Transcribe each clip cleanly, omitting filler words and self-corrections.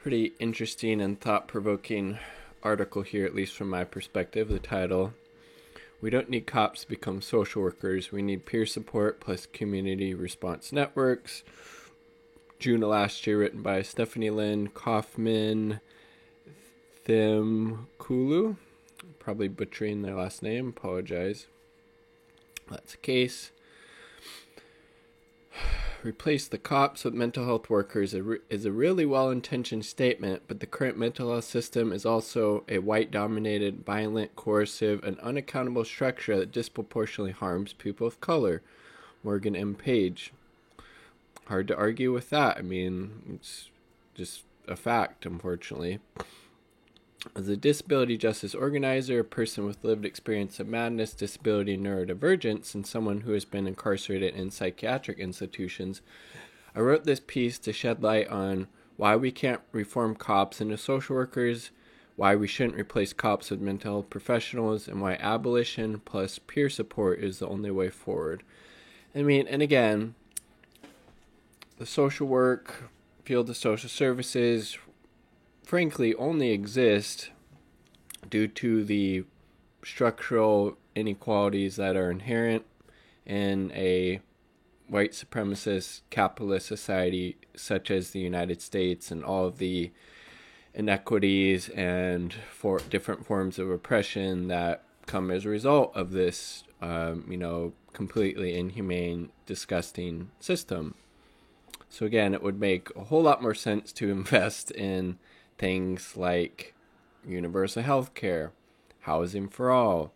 Pretty interesting and thought-provoking article here, at least from my perspective. The title: "We don't need cops to become social workers. We need peer support plus community response networks." June of last year, written by Stephanie Lynn Kaufman Thimkulu. Probably butchering their last name. Apologize. That's the case. Replace the cops with mental health workers is a really well-intentioned statement, but the current mental health system is also a white-dominated, violent, coercive, and unaccountable structure that disproportionately harms people of color. Morgan M. Page. Hard to argue with that. I mean, it's just a fact, unfortunately. As a disability justice organizer, a person with lived experience of madness, disability, and neurodivergence, and someone who has been incarcerated in psychiatric institutions, I wrote this piece to shed light on why we can't reform cops into social workers, why we shouldn't replace cops with mental health professionals, and why abolition plus peer support is the only way forward. I mean, and again, the social work, field of social services, frankly, only exist due to the structural inequalities that are inherent in a white supremacist capitalist society such as the United States, and all of the inequities and for different forms of oppression that come as a result of this, completely inhumane, disgusting system. So again, it would make a whole lot more sense to invest in things like universal health care, housing for all,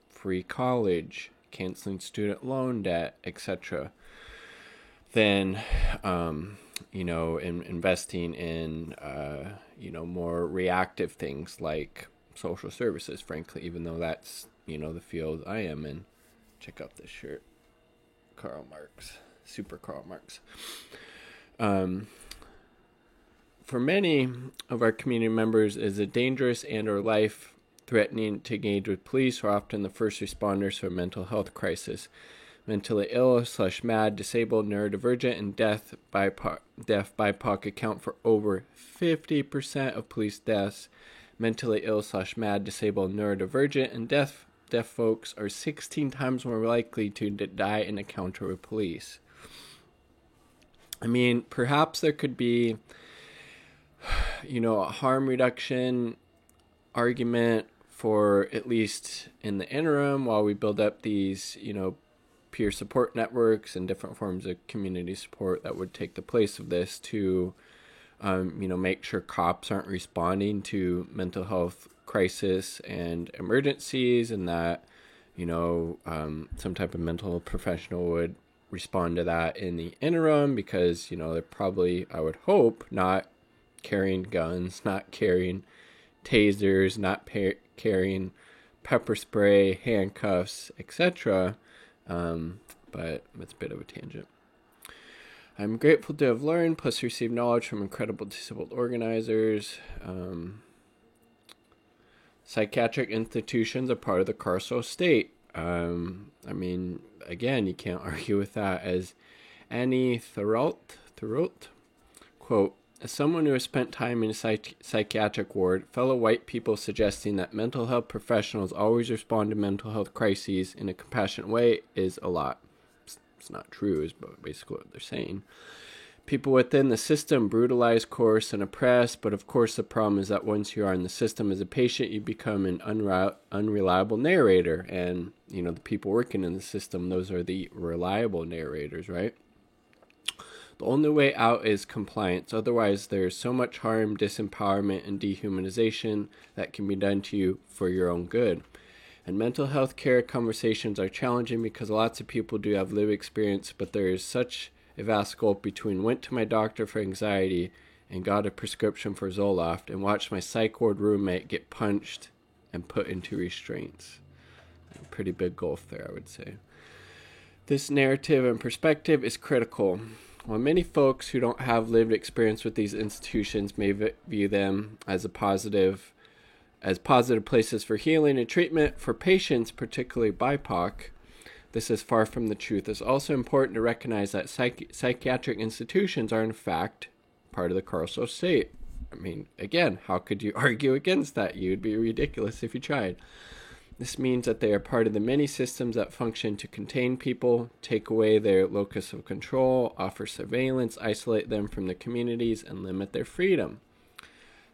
free college, canceling student loan debt, etc., than, investing in, more reactive things like social services, frankly, even though that's, the field I am in. Check out this shirt. Karl Marx. Super Karl Marx. For many of our community members, it is a dangerous and or life-threatening to engage with police, who are often the first responders to a mental health crisis. Mentally ill / mad, disabled, neurodivergent, and deaf BIPOC account for over 50% of police deaths. Mentally ill / mad, disabled, neurodivergent, and deaf folks are 16 times more likely to die in a encounter with police. I mean, perhaps there could be, a harm reduction argument for at least in the interim while we build up these, peer support networks and different forms of community support that would take the place of this to, make sure cops aren't responding to mental health crisis and emergencies, and that, some type of mental health professional would respond to that in the interim, because, they're probably, I would hope, not carrying guns, not carrying tasers, not carrying pepper spray, handcuffs, etc. But it's a bit of a tangent. I'm grateful to have learned plus received knowledge from incredible disabled organizers. Psychiatric institutions are part of the carceral state. Again, you can't argue with that. As Annie Thurot, quote, "As someone who has spent time in a psychiatric ward, fellow white people suggesting that mental health professionals always respond to mental health crises in a compassionate way is a lot." It's not true, is basically what they're saying. "People within the system brutalize, coerce, and oppress, but of course the problem is that once you are in the system as a patient, you become an unreliable narrator." And, the people working in the system, those are the reliable narrators, right? "The only way out is compliance. Otherwise, there's so much harm, disempowerment, and dehumanization that can be done to you for your own good. And mental health care conversations are challenging because lots of people do have lived experience, but there is such a vast gulf between went to my doctor for anxiety and got a prescription for Zoloft and watched my psych ward roommate get punched and put into restraints." A pretty big gulf there, I would say. "This narrative and perspective is critical. While many folks who don't have lived experience with these institutions may view them as positive places for healing and treatment for patients, particularly BIPOC, this is far from the truth. It's also important to recognize that psychiatric institutions are in fact part of the carceral state. I mean, again, how could you argue against that? You'd be ridiculous if you tried. This means that they are part of the many systems that function to contain people, take away their locus of control, offer surveillance, isolate them from the communities, and limit their freedom.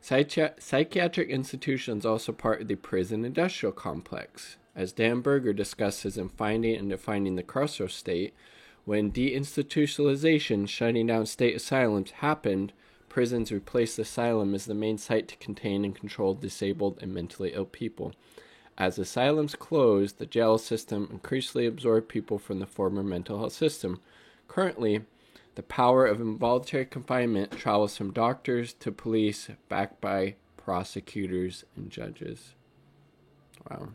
Psychiatric institutions are also part of the prison industrial complex. As Dan Berger discusses in Finding and Defining the Carceral State, when deinstitutionalization, shutting down state asylums, happened, prisons replaced the asylum as the main site to contain and control disabled and mentally ill people. As asylums closed, the jail system increasingly absorbed people from the former mental health system. Currently, the power of involuntary confinement travels from doctors to police, backed by prosecutors and judges. Wow.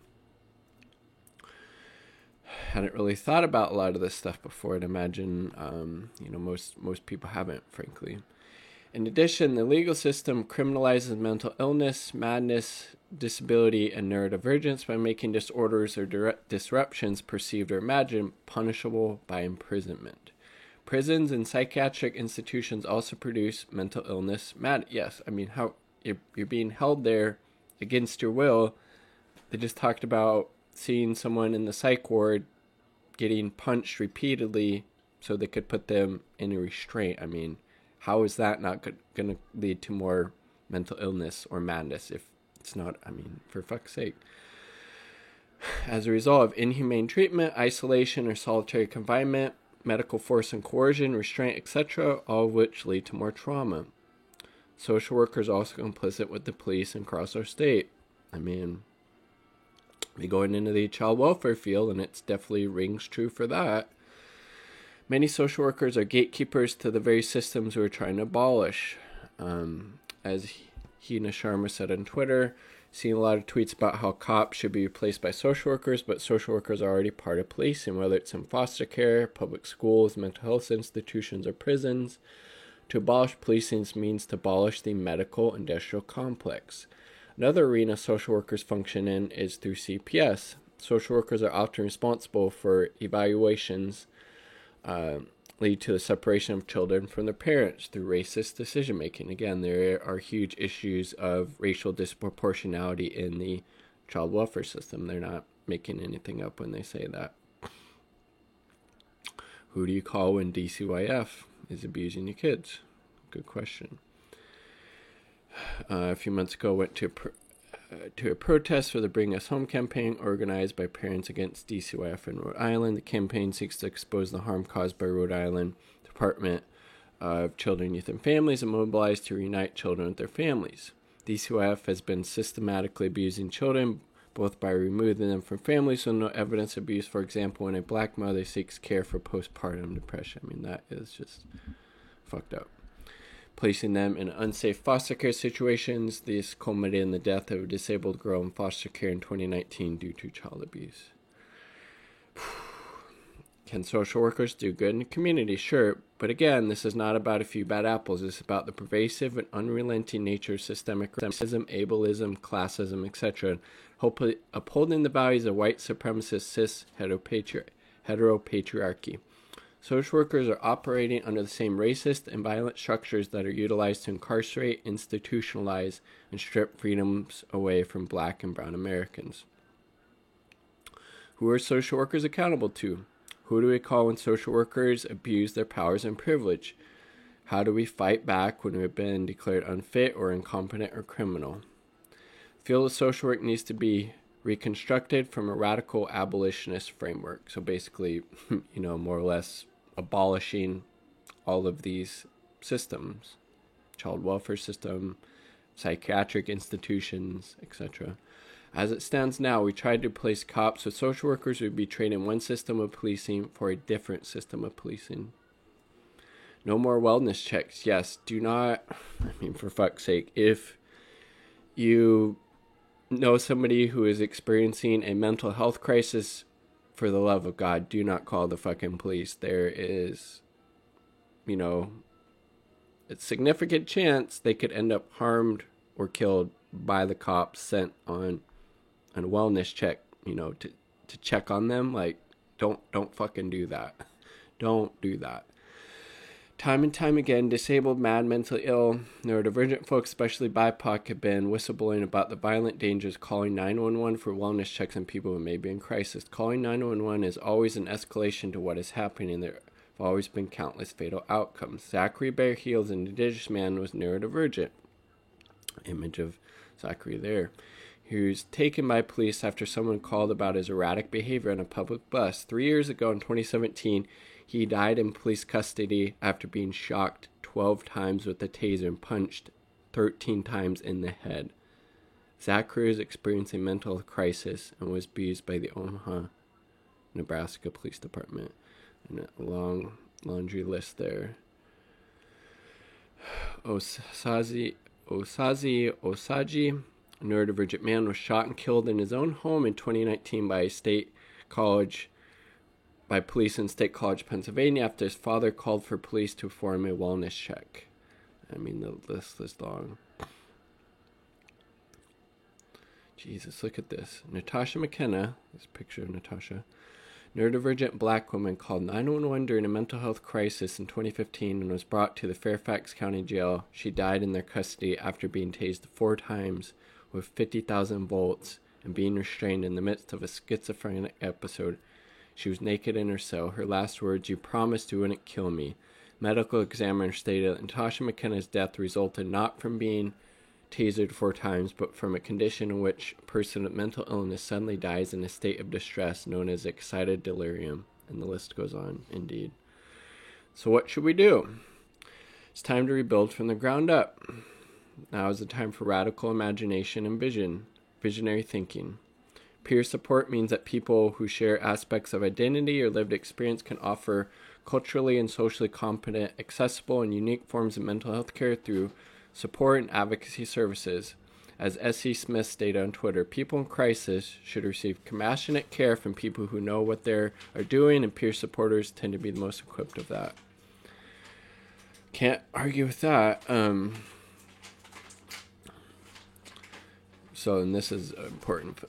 Hadn't really thought about a lot of this stuff before. I'd imagine, most people haven't, frankly. In addition, the legal system criminalizes mental illness, madness, disability, and neurodivergence by making disorders or disruptions perceived or imagined punishable by imprisonment. Prisons and psychiatric institutions also produce mental illness. How you're being held there against your will. They just talked about seeing someone in the psych ward getting punched repeatedly so they could put them in a restraint. I mean, how is that not going to lead to more mental illness or madness if it's not, for fuck's sake. As a result of inhumane treatment, isolation, or solitary confinement, medical force and coercion, restraint, etc., all of which lead to more trauma. Social workers are also complicit with the police and across our state. We're going into the child welfare field, and it definitely rings true for that. Many social workers are gatekeepers to the very systems we're trying to abolish. As Hina Sharma said on Twitter, seeing a lot of tweets about how cops should be replaced by social workers, but social workers are already part of policing, whether it's in foster care, public schools, mental health institutions, or prisons. To abolish policing means to abolish the medical industrial complex. Another arena social workers function in is through CPS. Social workers are often responsible for evaluations lead to the separation of children from their parents through racist decision making. Again, there are huge issues of racial disproportionality in the child welfare system. They're not making anything up when they say that. Who do you call when DCYF is abusing your kids? Good question. A few months ago, I went to a protest for the Bring Us Home campaign organized by Parents Against DCYF in Rhode Island. The campaign seeks to expose the harm caused by Rhode Island Department of Children, Youth, and Families and mobilize to reunite children with their families. DCYF has been systematically abusing children, both by removing them from families with no evidence of abuse. For example, when a black mother seeks care for postpartum depression. That is just fucked up. Placing them in unsafe foster care situations. This culminated in the death of a disabled girl in foster care in 2019 due to child abuse. Can social workers do good in the community? Sure, but again, this is not about a few bad apples. It's about the pervasive and unrelenting nature of systemic racism, ableism, classism, etc., upholding the values of white supremacist cis heteropatriarchy. Social workers are operating under the same racist and violent structures that are utilized to incarcerate, institutionalize, and strip freedoms away from black and brown Americans. Who are social workers accountable to? Who do we call when social workers abuse their powers and privilege? How do we fight back when we've been declared unfit or incompetent or criminal? The field of social work needs to be reconstructed from a radical abolitionist framework. So basically, more or less abolishing all of these systems, child welfare system, psychiatric institutions, etc. As it stands now, we tried to replace cops with social workers who would be trained in one system of policing for a different system of policing. No more wellness checks. Yes, do not, for fuck's sake, if you know somebody who is experiencing a mental health crisis, for the love of God, do not call the fucking police. There is, a significant chance they could end up harmed or killed by the cops sent on a wellness check, to check on them. Don't fucking do that. Don't do that. Time and time again, disabled, mad, mentally ill, neurodivergent folks, especially BIPOC, have been whistleblowing about the violent dangers, calling 911 for wellness checks on people who may be in crisis. Calling 911 is always an escalation to what is happening. There have always been countless fatal outcomes. Zachary Bear Heels, an indigenous man, was neurodivergent. Image of Zachary there. He was taken by police after someone called about his erratic behavior on a public bus. 3 years ago, in 2017, he died in police custody after being shocked 12 times with a taser and punched 13 times in the head. Zachary was experiencing a mental health crisis and was abused by the Omaha, Nebraska Police Department. And a long laundry list there. Osagi, a neurodivergent man, was shot and killed in his own home in 2019 by police in State College, Pennsylvania, after his father called for police to perform a wellness check. I mean, the list is long. Jesus, look at this. Natasha McKenna, this picture of Natasha, neurodivergent black woman, called 911 during a mental health crisis in 2015 and was brought to the Fairfax County Jail. She died in their custody after being tased 4 times with 50,000 volts and being restrained in the midst of a schizophrenic episode. She was naked in her cell. Her last words, "You promised you wouldn't kill me." Medical examiner stated that Natasha McKenna's death resulted not from being tasered 4 times, but from a condition in which a person with mental illness suddenly dies in a state of distress known as excited delirium. And the list goes on, indeed. So what should we do? It's time to rebuild from the ground up. Now is the time for radical imagination and visionary thinking. Peer support means that people who share aspects of identity or lived experience can offer culturally and socially competent, accessible, and unique forms of mental health care through support and advocacy services. As S.E. Smith stated on Twitter, people in crisis should receive compassionate care from people who know what they are doing, and peer supporters tend to be the most equipped of that. Can't argue with that. And this is important.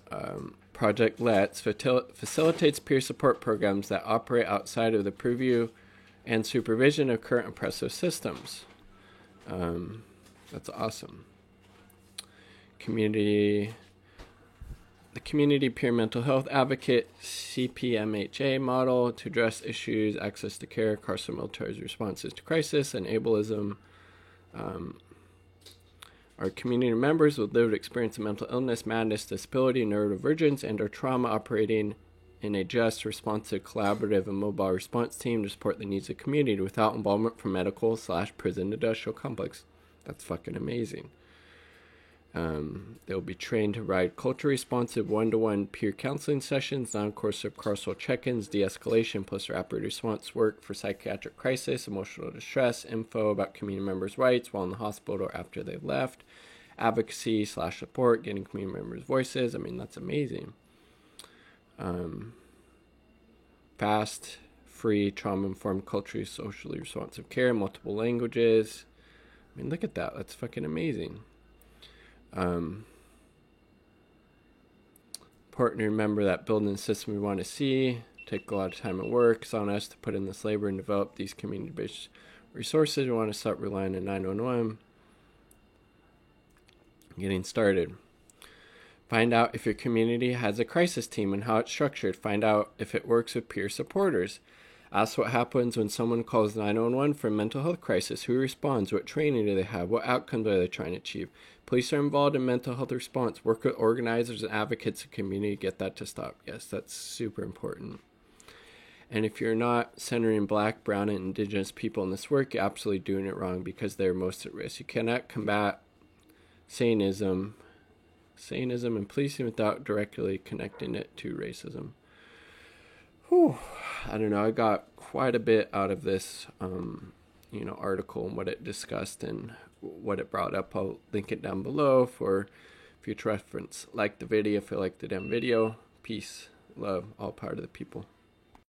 Project Let's facilitates peer support programs that operate outside of the purview and supervision of current oppressive systems. That's awesome. The Community Peer Mental Health Advocate CPMHA model to address issues, access to care, carceral military's responses to crisis, and ableism. Our community members with lived experience of mental illness, madness, disability, neurodivergence, and or trauma operating in a just, responsive, collaborative, and mobile response team to support the needs of the community without involvement from medical/prison industrial complex. That's fucking amazing. They'll be trained to provide culture-responsive one-to-one peer counseling sessions, non-coercive carceral check-ins, de-escalation plus rapid response work for psychiatric crisis, emotional distress, info about community members' rights while in the hospital or after they left, advocacy/support, getting community members' voices. I mean, that's amazing. Fast, free, trauma-informed, culturally, socially responsive care, multiple languages. I mean, look at that. That's fucking amazing. Important to remember that building the system we want to see take a lot of time and work. It's on us to put in this labor and develop these community-based resources. We want to start relying on 911. Getting started. Find out if your community has a crisis team and how it's structured. Find out if it works with peer supporters. Ask what happens when someone calls 911 for a mental health crisis. Who responds? What training do they have? What outcomes are they trying to achieve? Police are involved in mental health response. Work with organizers and advocates in the community. Get that to stop. Yes, that's super important. And if you're not centering Black, Brown, and Indigenous people in this work, you're absolutely doing it wrong because they're most at risk. You cannot combat Satanism and policing without directly connecting it to racism. Whew. I don't know. I got quite a bit out of this, article and what it discussed and what it brought up. I'll link it down below for future reference. Like the video if you like the damn video. Peace, love, all power to the people.